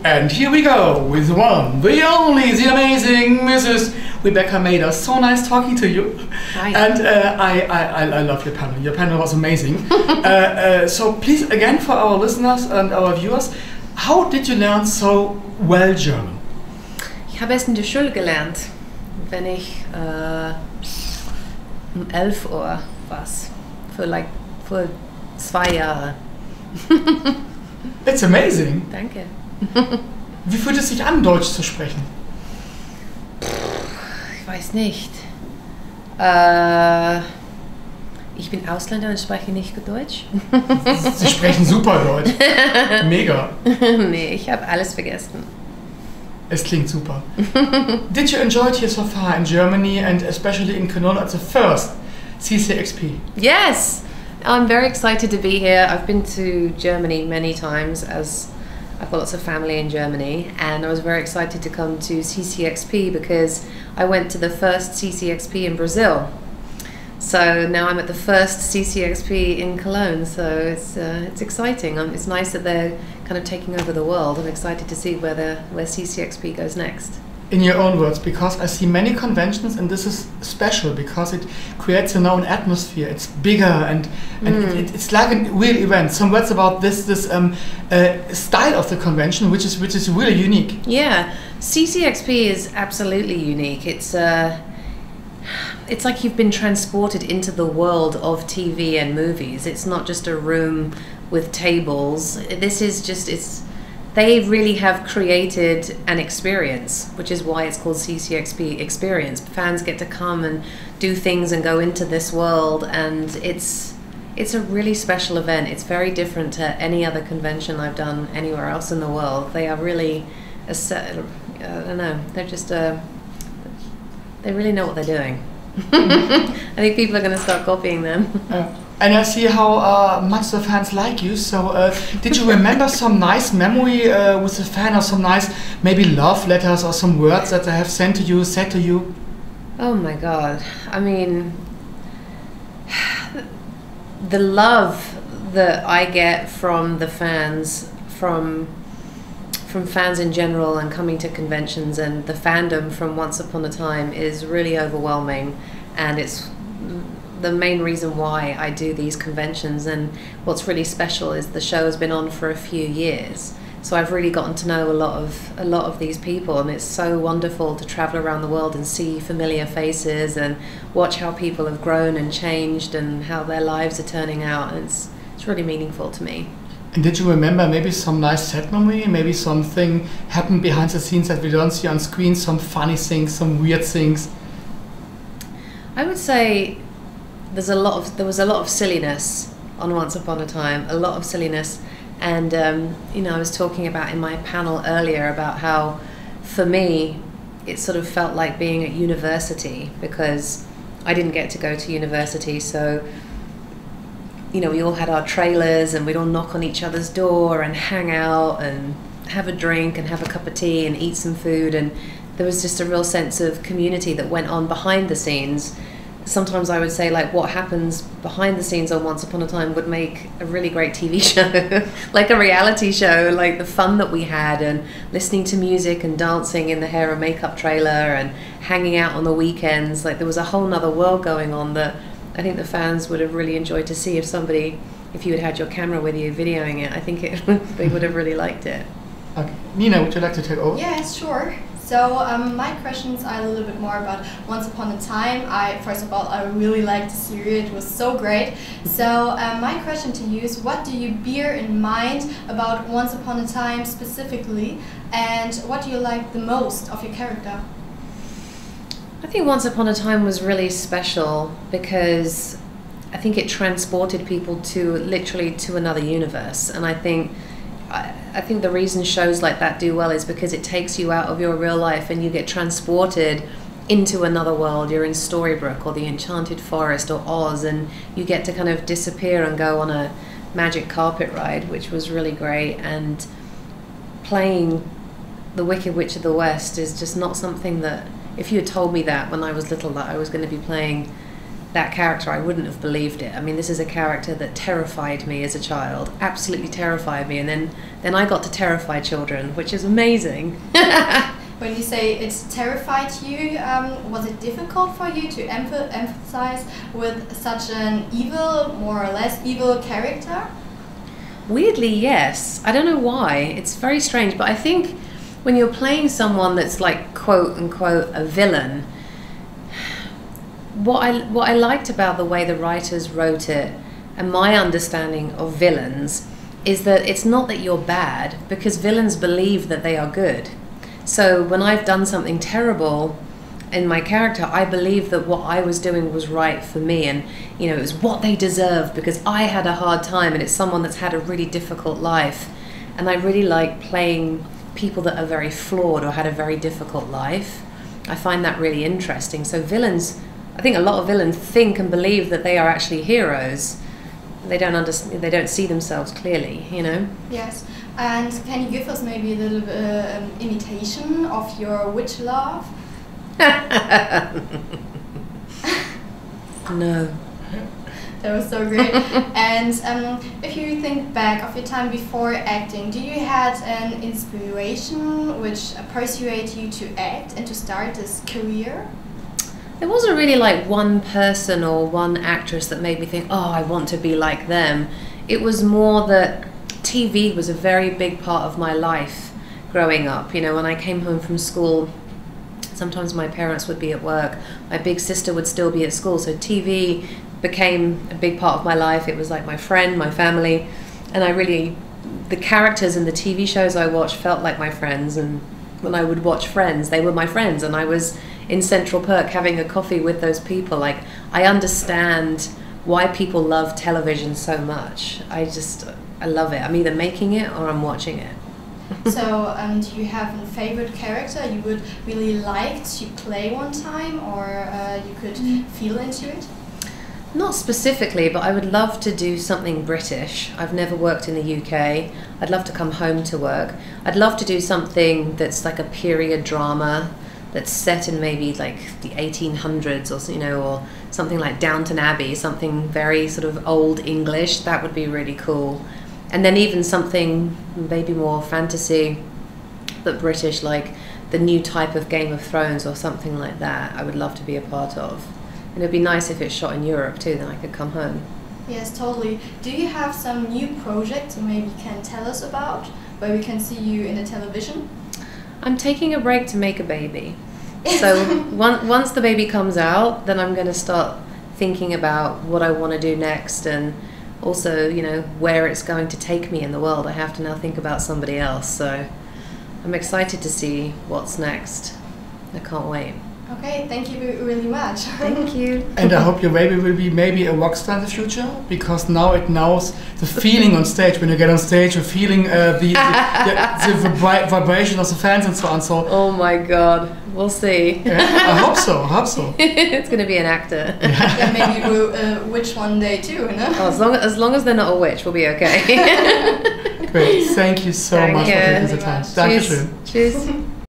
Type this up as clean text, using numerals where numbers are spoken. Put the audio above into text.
And here we go with one, the only, the amazing Mrs. Rebecca Mader. So nice talking to you. Hi. And I love your panel. Your panel was amazing. So please, again, for our listeners and our viewers, how did you learn so well German? Ich habe es in der Schule gelernt, wenn ich um 11 Uhr was, für 2 Jahre. It's amazing. Danke. Wie fühlt es sich an, Deutsch zu sprechen? Ich weiß nicht. Ich bin Ausländer und spreche nicht Deutsch. Sie sprechen super Deutsch. Mega. Nee, ich habe alles vergessen. Es klingt super. Did you enjoy it here so far in Germany and especially in Cologne at the first CCXP? Yes! I'm very excited to be here. I've been to Germany many times as I've got lots of family in Germany, and I was very excited to come to CCXP because I went to the first CCXP in Brazil. So now I'm at the first CCXP in Cologne, so it's exciting. It's nice that they're kind of taking over the world. I'm excited to see where CCXP goes next. In your own words, because I see many conventions and this is special because it creates an own atmosphere. It's bigger and it's like a real event. Some words about this style of the convention, which is really unique. Yeah, CCXP is absolutely unique. It's like you've been transported into the world of TV and movies. It's not just a room with tables. This is just they really have created an experience, which is why it's called CCXP Experience. Fans get to come and do things and go into this world, and it's a really special event. It's very different to any other convention I've done anywhere else in the world. They are really, I don't know, they're just, they really know what they're doing. I think people are going to start copying them. And I see how much the fans like you. So did you remember some nice memory with the fan, or some nice maybe love letters or some words that they have sent to you, said to you? Oh my God. I mean, the love that I get from the fans, from fans in general and coming to conventions, and the fandom from Once Upon a Time is really overwhelming, and it's the main reason why I do these conventions. And what's really special is the show has been on for a few years, so I've really gotten to know a lot of these people, and it's so wonderful to travel around the world and see familiar faces and watch how people have grown and changed and how their lives are turning out, and it's really meaningful to me. And did you remember maybe some nice set memory, maybe something happened behind the scenes that we don't see on screen, some funny things, some weird things? I would say there was a lot of silliness on Once Upon a Time, a lot of silliness. And you know, I was talking about in my panel earlier about how for me it sort of felt like being at university, because I didn't get to go to university, so you know, we all had our trailers and we'd all knock on each other's door and hang out and have a drink and have a cup of tea and eat some food, and there was just a real sense of community that went on behind the scenes. Sometimes I would say, like, what happens behind the scenes on Once Upon a Time would make a really great TV show, like a reality show, like the fun that we had, and listening to music and dancing in the hair and makeup trailer and hanging out on the weekends. Like, there was a whole nother world going on that I think the fans would have really enjoyed to see if you had had your camera with you videoing it. I think they would have really liked it. Okay. Nina, would you like to take over? Yes, sure. So my questions are a little bit more about Once Upon a Time. First of all, I really liked the series. It was so great. So my question to you is, what do you bear in mind about Once Upon a Time specifically, and what do you like the most of your character? I think Once Upon a Time was really special because I think it transported people literally to another universe, and I think the reason shows like that do well is because it takes you out of your real life and you get transported into another world. You're in Storybrooke or the Enchanted Forest or Oz, and you get to kind of disappear and go on a magic carpet ride, which was really great. And playing the Wicked Witch of the West is just not something that, if you had told me that when I was little that I was going to be playing that character, I wouldn't have believed it. I mean, this is a character that terrified me as a child, absolutely terrified me, and then I got to terrify children, which is amazing. When you say it terrified you, was it difficult for you to emphasize with such an evil, more or less evil character? Weirdly, yes. I don't know why. It's very strange, but I think when you're playing someone that's like quote unquote a villain, what I liked about the way the writers wrote it and my understanding of villains is that it's not that you're bad, because villains believe that they are good. So when I've done something terrible in my character, I believe that what I was doing was right for me, and you know, it was what they deserved because I had a hard time, and it's someone that's had a really difficult life. And I really like playing people that are very flawed or had a very difficult life. I find that really interesting. So villains, I think a lot of villains think and believe that they are actually heroes. They don't understand, they don't see themselves clearly, you know? Yes. And can you give us maybe a little imitation of your witch laugh? No. That was so great. And if you think back of your time before acting, do you had an inspiration which persuaded you to act and to start this career? There wasn't really like one person or one actress that made me think, oh, I want to be like them. It was more that TV was a very big part of my life growing up. You know, when I came home from school, sometimes my parents would be at work, my big sister would still be at school, so TV became a big part of my life. It was like my friend, my family, and the characters in the TV shows I watched felt like my friends, and when I would watch Friends, they were my friends, and I was in Central Perk having a coffee with those people. Like, I understand why people love television so much. I love it. I'm either making it or I'm watching it. So, do you have a favorite character you would really like to play one time, or you could feel into it? Not specifically, but I would love to do something British. I've never worked in the UK. I'd love to come home to work. I'd love to do something that's like a period drama that's set in maybe like the 1800s, or you know, or something like Downton Abbey, something very sort of old English. That would be really cool. And then even something maybe more fantasy but British, like the new type of Game of Thrones or something like that, I would love to be a part of. And it'd be nice if it's shot in Europe too, then I could come home. Yes, totally. Do you have some new projects you maybe can tell us about, where we can see you in the television? I'm taking a break to make a baby. So once the baby comes out, then I'm going to start thinking about what I want to do next, and also, you know, where it's going to take me in the world. I have to now think about somebody else, so I'm excited to see what's next. I can't wait. Okay, thank you really much. Thank you. And I hope your baby will be maybe a rock star in the future, because now it knows the feeling on stage. When you get on stage, you're feeling the vibration of the fans and so on. So, oh my God, we'll see. Yeah, I hope so. I hope so. It's going to be an actor. Yeah, maybe we'll witch one day too, no? Oh, as long as they're not a witch, we'll be okay. Great. Thank you so much for taking the time. Dankeschön. Tschüss.